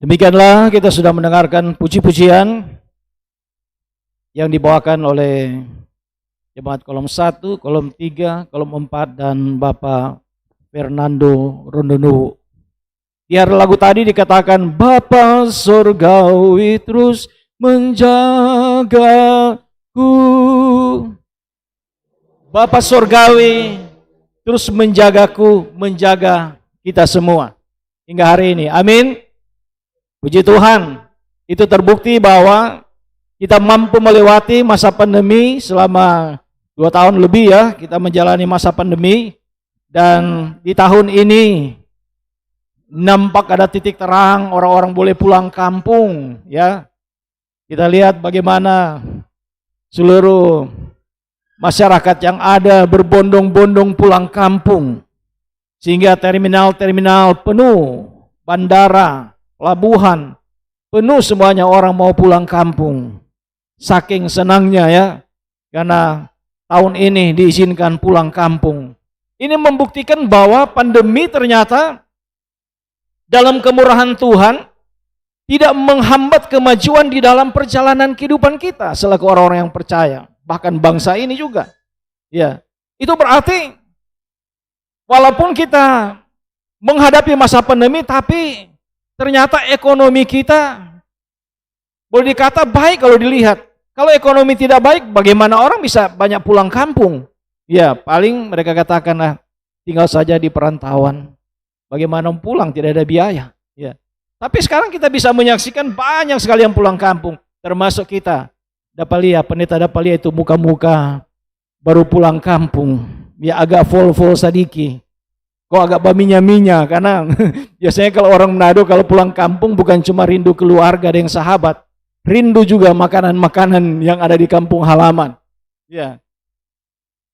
Demikianlah kita sudah mendengarkan puji-pujian yang dibawakan oleh Jemaat Kolom 1, Kolom 3, Kolom 4, dan Bapak Fernando Rondonuhu. Biar lagu tadi dikatakan, Bapa Surgawi terus menjagaku. Bapa Surgawi terus menjagaku, menjaga kita semua hingga hari ini. Amin. Puji Tuhan, itu terbukti bahwa kita mampu melewati masa pandemi selama 2 tahun lebih ya, kita menjalani masa pandemi. Dan di tahun ini nampak ada titik terang, orang-orang boleh pulang kampung ya. Kita lihat bagaimana seluruh masyarakat yang ada berbondong-bondong pulang kampung. Sehingga terminal-terminal penuh, bandara, pelabuhan, penuh semuanya orang mau pulang kampung. Saking senangnya ya, karena tahun ini diizinkan pulang kampung. Ini membuktikan bahwa pandemi ternyata dalam kemurahan Tuhan tidak menghambat kemajuan di dalam perjalanan kehidupan kita selaku orang-orang yang percaya. Bahkan bangsa ini juga. Ya, itu berarti walaupun kita menghadapi masa pandemi, tapi ternyata ekonomi kita boleh dikata baik kalau dilihat. Kalau ekonomi tidak baik, bagaimana orang bisa banyak pulang kampung? Ya, paling mereka katakanlah tinggal saja di perantauan. Bagaimana pulang, tidak ada biaya. Ya. Tapi sekarang kita bisa menyaksikan banyak sekali yang pulang kampung, termasuk kita. Pendeta dapat lihat itu muka-muka baru pulang kampung. Ya agak full sadiki. Kok agak baminya-minya, karena biasanya kalau orang Manado kalau pulang kampung bukan cuma rindu keluarga dan sahabat, rindu juga makanan-makanan yang ada di kampung halaman. Ya.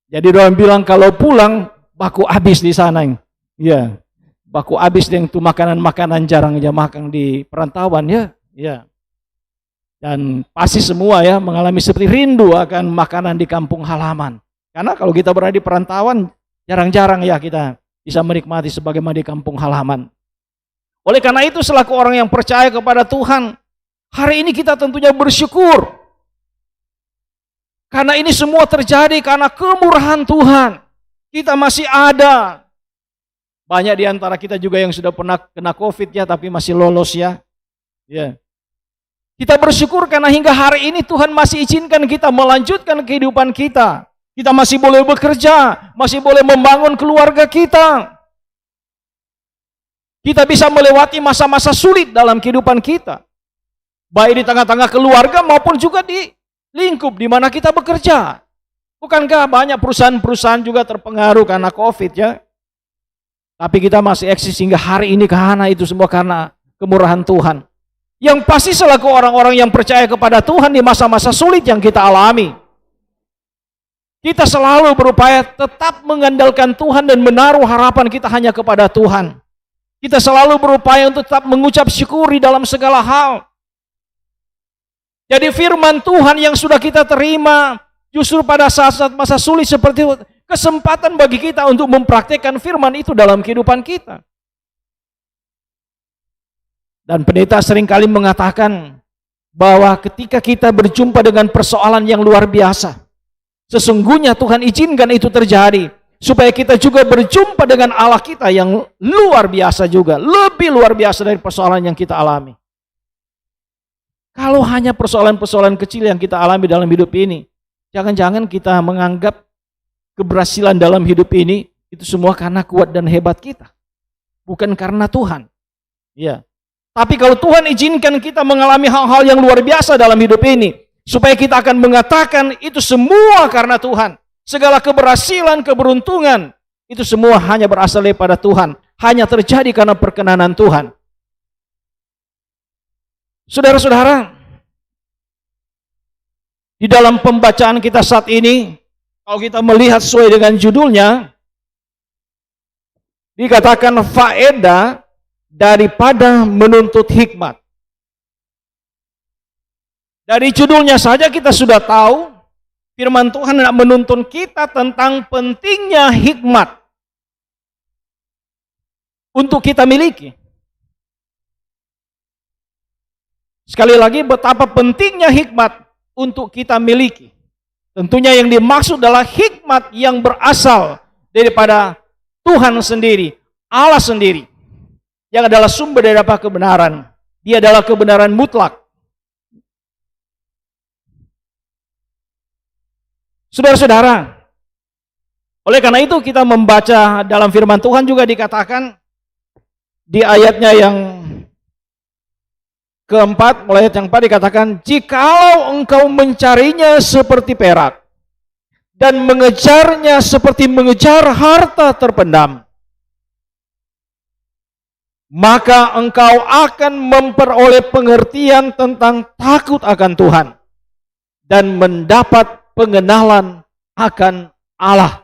Jadi orang bilang kalau pulang baku habis di sana. Ya. Baku habis dengan tuh makanan-makanan jarang aja makan di perantauan ya. Ya. Dan pasti semua ya mengalami seperti rindu akan makanan di kampung halaman. Karena kalau kita berada di perantauan jarang-jarang ya kita bisa menikmati sebagaimana di kampung halaman. Oleh karena itu selaku orang yang percaya kepada Tuhan, hari ini kita tentunya bersyukur. Karena ini semua terjadi karena kemurahan Tuhan. Kita masih ada. Banyak di antara kita juga yang sudah pernah kena COVID ya, tapi masih lolos ya. Ya. Kita bersyukur karena hingga hari ini Tuhan masih izinkan kita melanjutkan kehidupan kita. Kita masih boleh bekerja, masih boleh membangun keluarga kita. Kita bisa melewati masa-masa sulit dalam kehidupan kita. Baik di tengah-tengah keluarga maupun juga di lingkup di mana kita bekerja. Bukankah banyak perusahaan-perusahaan juga terpengaruh karena COVID ya? Tapi kita masih eksis hingga hari ini karena itu semua karena kemurahan Tuhan. Yang pasti selaku orang-orang yang percaya kepada Tuhan di masa-masa sulit yang kita alami, kita selalu berupaya tetap mengandalkan Tuhan dan menaruh harapan kita hanya kepada Tuhan. Kita selalu berupaya untuk tetap mengucap syukur di dalam segala hal. Jadi firman Tuhan yang sudah kita terima justru pada saat-saat masa sulit seperti itu, kesempatan bagi kita untuk mempraktikkan firman itu dalam kehidupan kita. Dan pendeta seringkali mengatakan bahwa ketika kita berjumpa dengan persoalan yang luar biasa, sesungguhnya Tuhan izinkan itu terjadi supaya kita juga berjumpa dengan Allah kita yang luar biasa juga, lebih luar biasa dari persoalan yang kita alami. Kalau hanya persoalan-persoalan kecil yang kita alami dalam hidup ini, jangan-jangan kita menganggap keberhasilan dalam hidup ini itu semua karena kuat dan hebat kita, bukan karena Tuhan. Ya. Tapi kalau Tuhan izinkan kita mengalami hal-hal yang luar biasa dalam hidup ini, supaya kita akan mengatakan itu semua karena Tuhan. Segala keberhasilan, keberuntungan, itu semua hanya berasal daripada Tuhan. Hanya terjadi karena perkenanan Tuhan. Saudara-saudara, di dalam pembacaan kita saat ini, kalau kita melihat sesuai dengan judulnya, dikatakan faedah daripada menuntut hikmat. Dari judulnya saja kita sudah tahu firman Tuhan hendak menuntun kita tentang pentingnya hikmat untuk kita miliki. Sekali lagi, betapa pentingnya hikmat untuk kita miliki. Tentunya yang dimaksud adalah hikmat yang berasal daripada Tuhan sendiri, Allah sendiri, yang adalah sumber dari apa kebenaran. Dia adalah kebenaran mutlak. Saudara-saudara, oleh karena itu kita membaca dalam firman Tuhan juga dikatakan di ayatnya yang keempat, mulai ayat yang 4 dikatakan, jikalau engkau mencarinya seperti perak dan mengejarnya seperti mengejar harta terpendam, maka engkau akan memperoleh pengertian tentang takut akan Tuhan dan mendapat pengenalan akan Allah.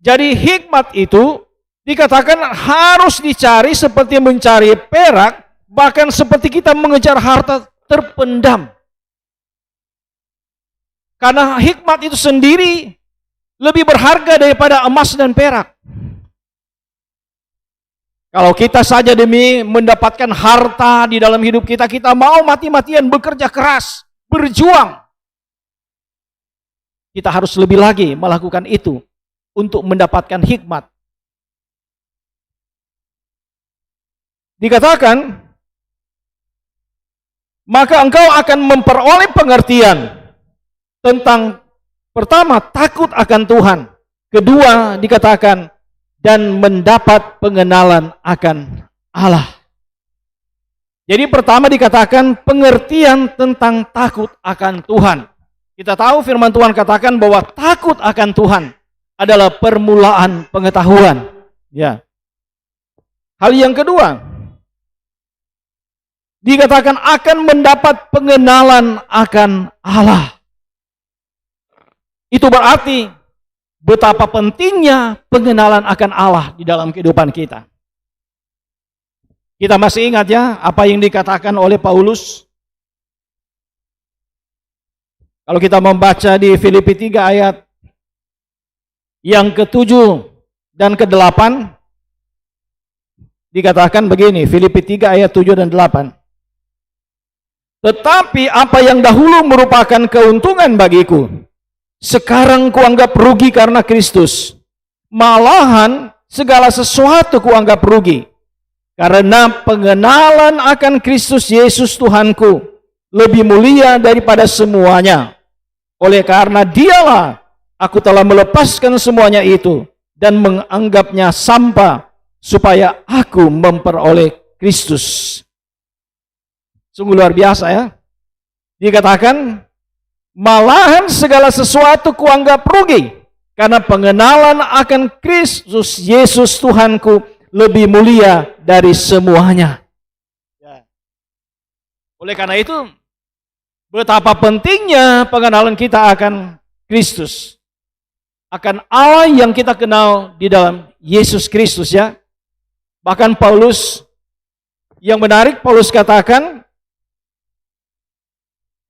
Jadi hikmat itu dikatakan harus dicari seperti mencari perak, bahkan seperti kita mengejar harta terpendam. Karena hikmat itu sendiri lebih berharga daripada emas dan perak. Kalau kita saja demi mendapatkan harta di dalam hidup kita, kita mau mati-matian bekerja keras, berjuang. Kita harus lebih lagi melakukan itu untuk mendapatkan hikmat. Dikatakan, maka engkau akan memperoleh pengertian tentang, pertama, takut akan Tuhan. Kedua, dikatakan, dan mendapat pengenalan akan Allah. Jadi pertama dikatakan pengertian tentang takut akan Tuhan. Kita tahu firman Tuhan katakan bahwa takut akan Tuhan adalah permulaan pengetahuan. Ya. Hal yang kedua, dikatakan akan mendapat pengenalan akan Allah. Itu berarti betapa pentingnya pengenalan akan Allah di dalam kehidupan kita. Kita masih ingat ya apa yang dikatakan oleh Paulus? Kalau kita membaca di Filipi 3 ayat yang ke-7 dan ke-8, dikatakan begini, Filipi 3 ayat 7 dan 8. Tetapi apa yang dahulu merupakan keuntungan bagiku, sekarang kuanggap rugi karena Kristus. Malahan segala sesuatu kuanggap rugi, karena pengenalan akan Kristus Yesus Tuhanku lebih mulia daripada semuanya. Oleh karena dialah aku telah melepaskan semuanya itu dan menganggapnya sampah, supaya aku memperoleh Kristus. Sungguh luar biasa ya. Dikatakan, malahan segala sesuatu kuanggap rugi, karena pengenalan akan Kristus Yesus Tuhanku lebih mulia dari semuanya. Ya. Oleh karena itu, betapa pentingnya pengenalan kita akan Kristus, akan Allah yang kita kenal di dalam Yesus Kristus ya. Bahkan Paulus, yang menarik, Paulus katakan,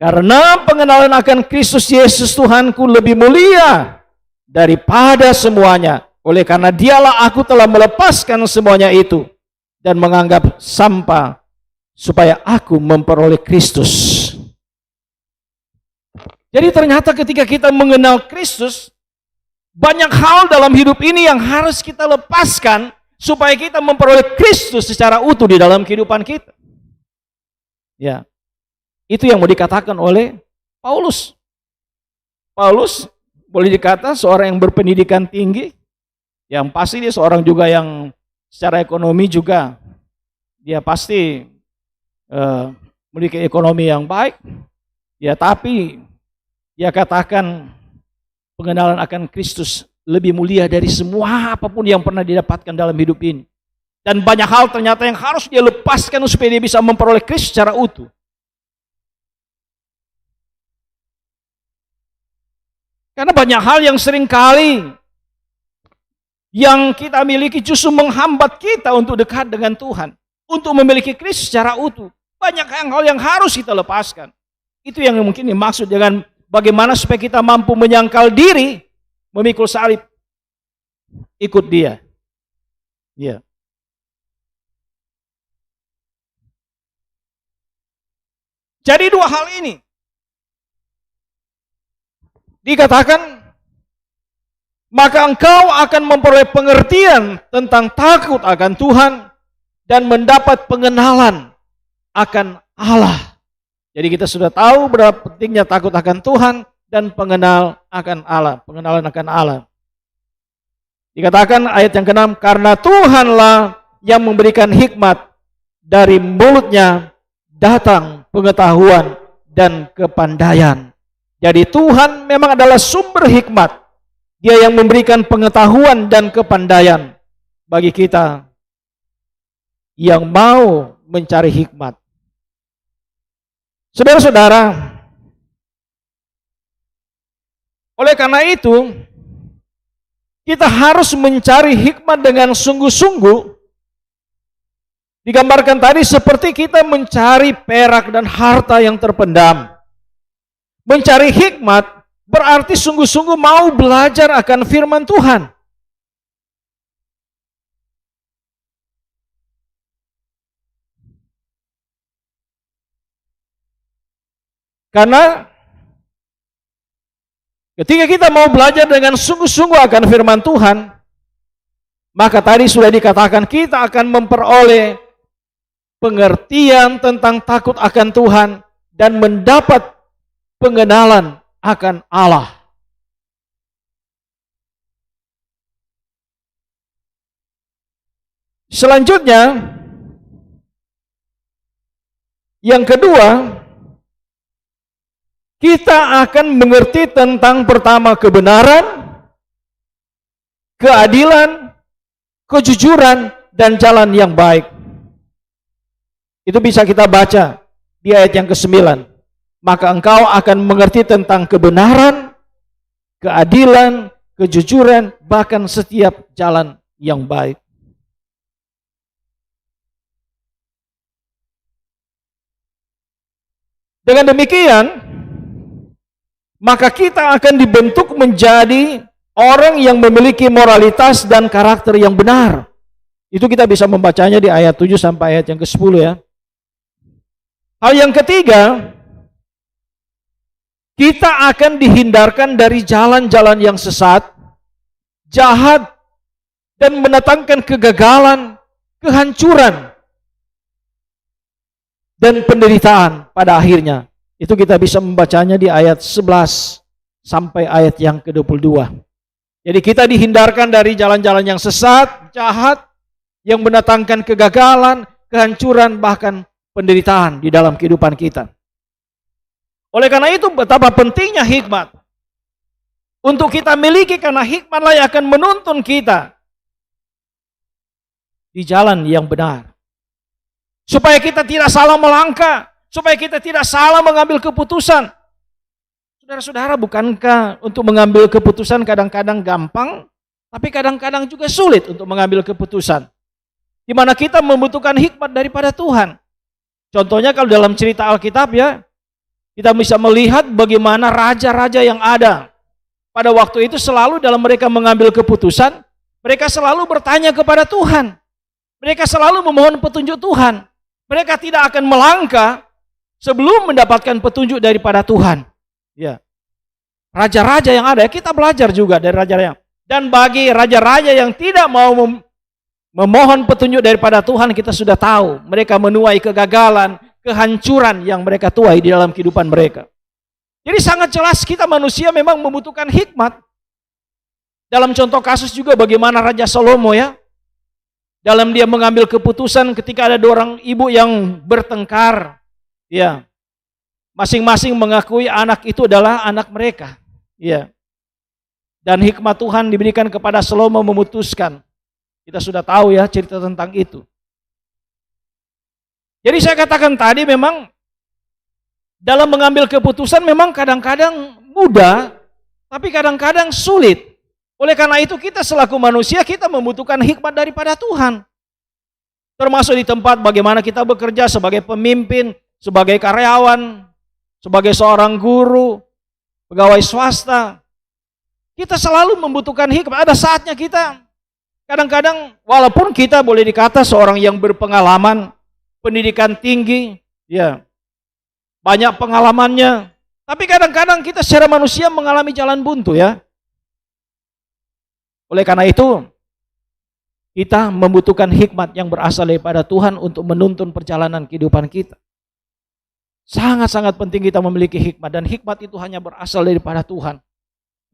karena pengenalan akan Kristus Yesus Tuhanku lebih mulia daripada semuanya. Oleh karena dialah aku telah melepaskan semuanya itu dan menganggap sampah, supaya aku memperoleh Kristus. Jadi ternyata ketika kita mengenal Kristus, banyak hal dalam hidup ini yang harus kita lepaskan supaya kita memperoleh Kristus secara utuh di dalam kehidupan kita. Ya. Itu yang mau dikatakan oleh Paulus. Paulus boleh dikata seorang yang berpendidikan tinggi, yang pasti dia seorang juga yang secara ekonomi juga dia pasti memiliki ekonomi yang baik. Ya, tapi dia katakan pengenalan akan Kristus lebih mulia dari semua apapun yang pernah didapatkan dalam hidup ini. Dan banyak hal ternyata yang harus dia lepaskan supaya dia bisa memperoleh Kristus secara utuh. Karena banyak hal yang seringkali yang kita miliki justru menghambat kita untuk dekat dengan Tuhan, untuk memiliki Kristus secara utuh. Banyak hal yang harus kita lepaskan. Itu yang mungkin dimaksud dengan bagaimana supaya kita mampu menyangkal diri, memikul salib, ikut Dia. Ya. Jadi dua hal ini dikatakan, maka engkau akan memperoleh pengertian tentang takut akan Tuhan dan mendapat pengenalan akan Allah. Jadi kita sudah tahu berapa pentingnya takut akan Tuhan dan pengenalan akan Allah. Dikatakan ayat yang ke-6, karena Tuhanlah yang memberikan hikmat, dari mulutnya datang pengetahuan dan kepandaian. Jadi Tuhan memang adalah sumber hikmat. Dia yang memberikan pengetahuan dan kepandaian bagi kita yang mau mencari hikmat. Saudara-saudara, oleh karena itu, kita harus mencari hikmat dengan sungguh-sungguh. Digambarkan tadi seperti kita mencari perak dan harta yang terpendam. Mencari hikmat berarti sungguh-sungguh mau belajar akan firman Tuhan. Karena ketika kita mau belajar dengan sungguh-sungguh akan firman Tuhan, maka tadi sudah dikatakan kita akan memperoleh pengertian tentang takut akan Tuhan dan mendapat pengenalan akan Allah. Selanjutnya, yang kedua, kita akan mengerti tentang pertama kebenaran, keadilan, kejujuran, dan jalan yang baik. Itu bisa kita baca di ayat yang ke-9. Maka engkau akan mengerti tentang kebenaran, keadilan, kejujuran, bahkan setiap jalan yang baik. Dengan demikian, maka kita akan dibentuk menjadi orang yang memiliki moralitas dan karakter yang benar. Itu kita bisa membacanya di ayat 7 sampai ayat yang ke-10 ya. Hal yang ketiga, kita akan dihindarkan dari jalan-jalan yang sesat, jahat, dan mendatangkan kegagalan, kehancuran, dan penderitaan pada akhirnya. Itu kita bisa membacanya di ayat 11 sampai ayat yang ke-22. Jadi kita dihindarkan dari jalan-jalan yang sesat, jahat, yang mendatangkan kegagalan, kehancuran, bahkan penderitaan di dalam kehidupan kita. Oleh karena itu betapa pentingnya hikmat untuk kita miliki, karena hikmatlah yang akan menuntun kita di jalan yang benar. Supaya kita tidak salah melangkah, supaya kita tidak salah mengambil keputusan. Saudara-saudara, bukankah untuk mengambil keputusan kadang-kadang gampang, tapi kadang-kadang juga sulit untuk mengambil keputusan. Di mana kita membutuhkan hikmat daripada Tuhan. Contohnya kalau dalam cerita Alkitab ya, kita bisa melihat bagaimana raja-raja yang ada pada waktu itu selalu dalam mereka mengambil keputusan, mereka selalu bertanya kepada Tuhan. Mereka selalu memohon petunjuk Tuhan. Mereka tidak akan melangkah sebelum mendapatkan petunjuk daripada Tuhan. Ya. Raja-raja yang ada, kita belajar juga dari raja-raja. Dan bagi raja-raja yang tidak mau memohon petunjuk daripada Tuhan, kita sudah tahu mereka menuai kegagalan, kehancuran yang mereka tuai di dalam kehidupan mereka. Jadi sangat jelas kita manusia memang membutuhkan hikmat. Dalam contoh kasus juga bagaimana Raja Salomo ya, dalam dia mengambil keputusan ketika ada dua orang ibu yang bertengkar, ya, masing-masing mengakui anak itu adalah anak mereka, ya. Dan hikmat Tuhan diberikan kepada Salomo memutuskan. Kita sudah tahu ya cerita tentang itu. Jadi saya katakan tadi memang dalam mengambil keputusan memang kadang-kadang mudah, tapi kadang-kadang sulit. Oleh karena itu kita selaku manusia kita membutuhkan hikmat daripada Tuhan. Termasuk di tempat bagaimana kita bekerja sebagai pemimpin, sebagai karyawan, sebagai seorang guru, pegawai swasta. Kita selalu membutuhkan hikmat. Ada saatnya kita kadang-kadang walaupun kita boleh dikata seorang yang berpengalaman, pendidikan tinggi, ya, banyak pengalamannya. Tapi kadang-kadang kita secara manusia mengalami jalan buntu ya. Oleh karena itu, kita membutuhkan hikmat yang berasal daripada Tuhan untuk menuntun perjalanan kehidupan kita. Sangat-sangat penting kita memiliki hikmat, dan hikmat itu hanya berasal daripada Tuhan.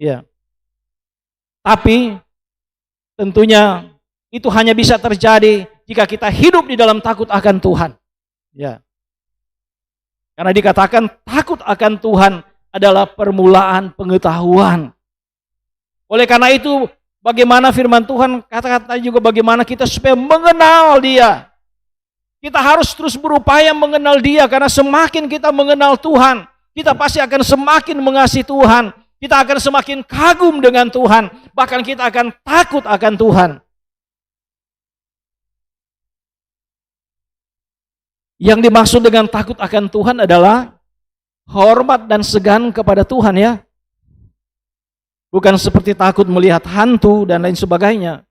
Ya. Tapi tentunya itu hanya bisa terjadi jika kita hidup di dalam takut akan Tuhan. Ya. Karena dikatakan takut akan Tuhan adalah permulaan pengetahuan. Oleh karena itu, bagaimana firman Tuhan kata-kata juga bagaimana kita supaya mengenal Dia. Kita harus terus berupaya mengenal Dia, karena semakin kita mengenal Tuhan, kita pasti akan semakin mengasihi Tuhan. Kita akan semakin kagum dengan Tuhan, bahkan kita akan takut akan Tuhan. Yang dimaksud dengan takut akan Tuhan adalah hormat dan segan kepada Tuhan ya. Bukan seperti takut melihat hantu dan lain sebagainya.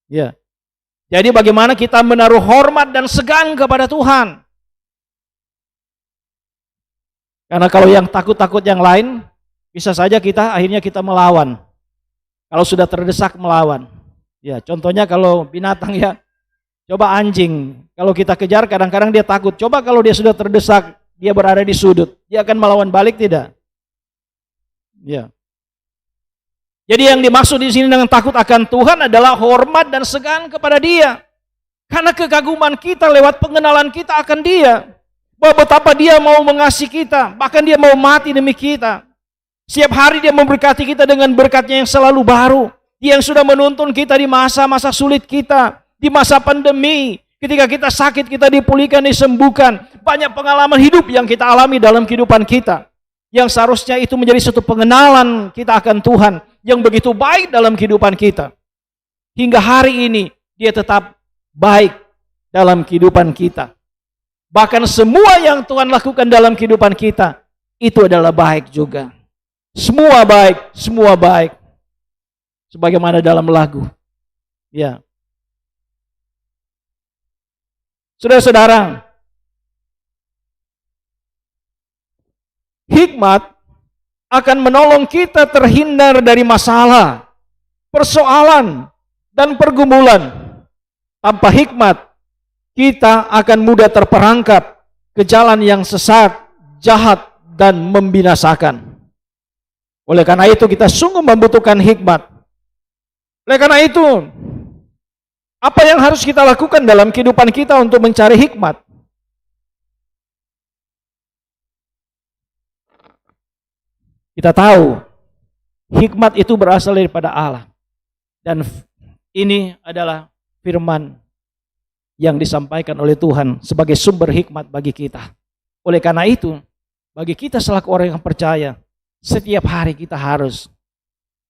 Ya. Jadi bagaimana kita menaruh hormat dan segan kepada Tuhan. Karena kalau yang takut-takut yang lain, bisa saja akhirnya kita melawan. Kalau sudah terdesak melawan. Ya, contohnya kalau binatang ya. Coba anjing, kalau kita kejar kadang-kadang dia takut. Coba kalau dia sudah terdesak, dia berada di sudut, dia akan melawan balik tidak? Ya. Jadi yang dimaksud di sini dengan takut akan Tuhan adalah hormat dan segan kepada Dia. Karena kekaguman kita lewat pengenalan kita akan Dia. Bahwa betapa Dia mau mengasihi kita, bahkan Dia mau mati demi kita. Setiap hari Dia memberkati kita dengan berkat-Nya yang selalu baru. Dia yang sudah menuntun kita di masa-masa sulit kita. Di masa pandemi, ketika kita sakit, kita dipulihkan, disembuhkan. Banyak pengalaman hidup yang kita alami dalam kehidupan kita. Yang seharusnya itu menjadi satu pengenalan kita akan Tuhan yang begitu baik dalam kehidupan kita. Hingga hari ini, Dia tetap baik dalam kehidupan kita. Bahkan semua yang Tuhan lakukan dalam kehidupan kita, itu adalah baik juga. Semua baik, semua baik. Sebagaimana dalam lagu. Ya. Saudara-saudara, hikmat akan menolong kita terhindar dari masalah, persoalan, dan pergumulan. Tanpa hikmat, kita akan mudah terperangkap ke jalan yang sesat, jahat, dan membinasakan. Oleh karena itu, kita sungguh membutuhkan hikmat. Oleh karena itu, apa yang harus kita lakukan dalam kehidupan kita untuk mencari hikmat? Kita tahu, hikmat itu berasal daripada Allah. Dan ini adalah firman yang disampaikan oleh Tuhan sebagai sumber hikmat bagi kita. Oleh karena itu, bagi kita selaku orang yang percaya, setiap hari kita harus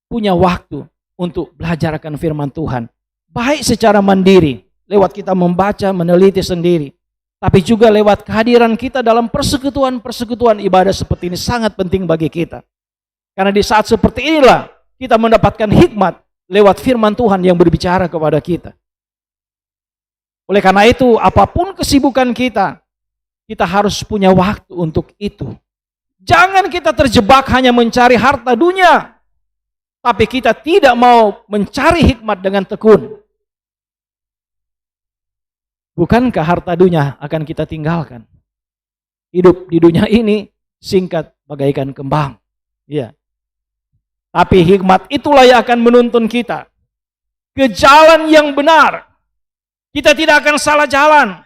punya waktu untuk belajar akan firman Tuhan. Baik secara mandiri, lewat kita membaca, meneliti sendiri. Tapi juga lewat kehadiran kita dalam persekutuan-persekutuan ibadah seperti ini sangat penting bagi kita. Karena di saat seperti inilah kita mendapatkan hikmat lewat firman Tuhan yang berbicara kepada kita. Oleh karena itu, apapun kesibukan kita, kita harus punya waktu untuk itu. Jangan kita terjebak hanya mencari harta dunia, tapi kita tidak mau mencari hikmat dengan tekun. Bukankah harta dunia akan kita tinggalkan? Hidup di dunia ini singkat bagaikan kembang. Ya. Tapi hikmat itulah yang akan menuntun kita ke jalan yang benar. Kita tidak akan salah jalan.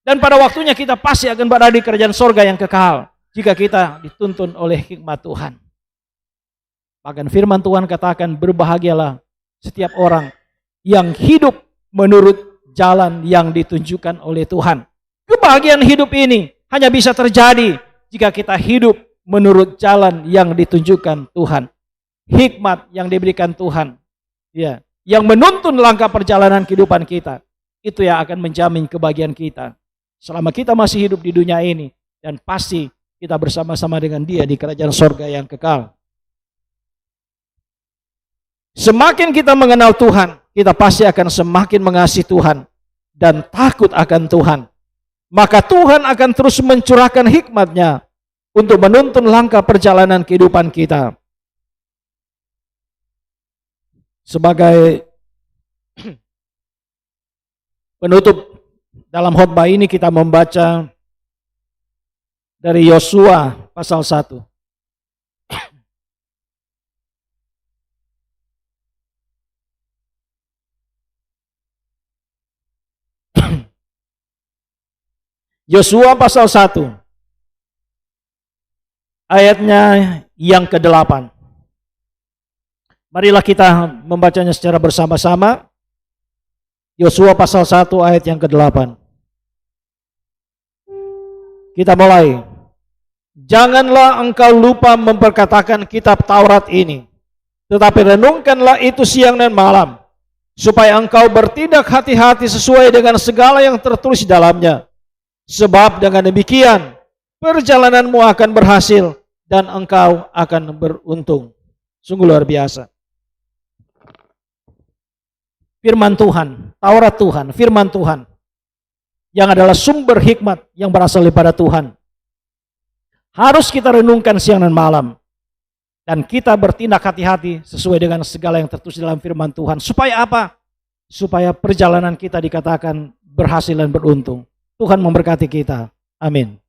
Dan pada waktunya kita pasti akan berada di kerajaan sorga yang kekal. Jika kita dituntun oleh hikmat Tuhan. Bahkan firman Tuhan katakan, berbahagialah setiap orang yang hidup menurut jalan yang ditunjukkan oleh Tuhan. Kebahagiaan hidup ini hanya bisa terjadi jika kita hidup menurut jalan yang ditunjukkan Tuhan. Hikmat yang diberikan Tuhan, ya, yang menuntun langkah perjalanan kehidupan kita, itu yang akan menjamin kebahagiaan kita selama kita masih hidup di dunia ini, dan pasti kita bersama-sama dengan Dia di kerajaan sorga yang kekal. Semakin kita mengenal Tuhan, kita pasti akan semakin mengasihi Tuhan dan takut akan Tuhan. maka Tuhan akan terus mencurahkan hikmat-Nya untuk menuntun langkah perjalanan kehidupan kita. Sebagai penutup dalam khotbah ini kita membaca dari Yosua pasal 1. Yosua pasal 1 ayatnya yang ke-8. Marilah kita membacanya secara bersama-sama. Yosua pasal 1 ayat yang ke-8. Kita mulai. Janganlah engkau lupa memperkatakan kitab Taurat ini, tetapi renungkanlah itu siang dan malam, supaya engkau bertindak hati-hati sesuai dengan segala yang tertulis di dalamnya. Sebab dengan demikian, perjalananmu akan berhasil dan engkau akan beruntung. Sungguh luar biasa. Firman Tuhan, Taurat Tuhan, firman Tuhan yang adalah sumber hikmat yang berasal daripada Tuhan. Harus kita renungkan siang dan malam. Dan kita bertindak hati-hati sesuai dengan segala yang tertulis dalam firman Tuhan. Supaya apa? Supaya perjalanan kita dikatakan berhasil dan beruntung. Tuhan memberkati kita. Amin.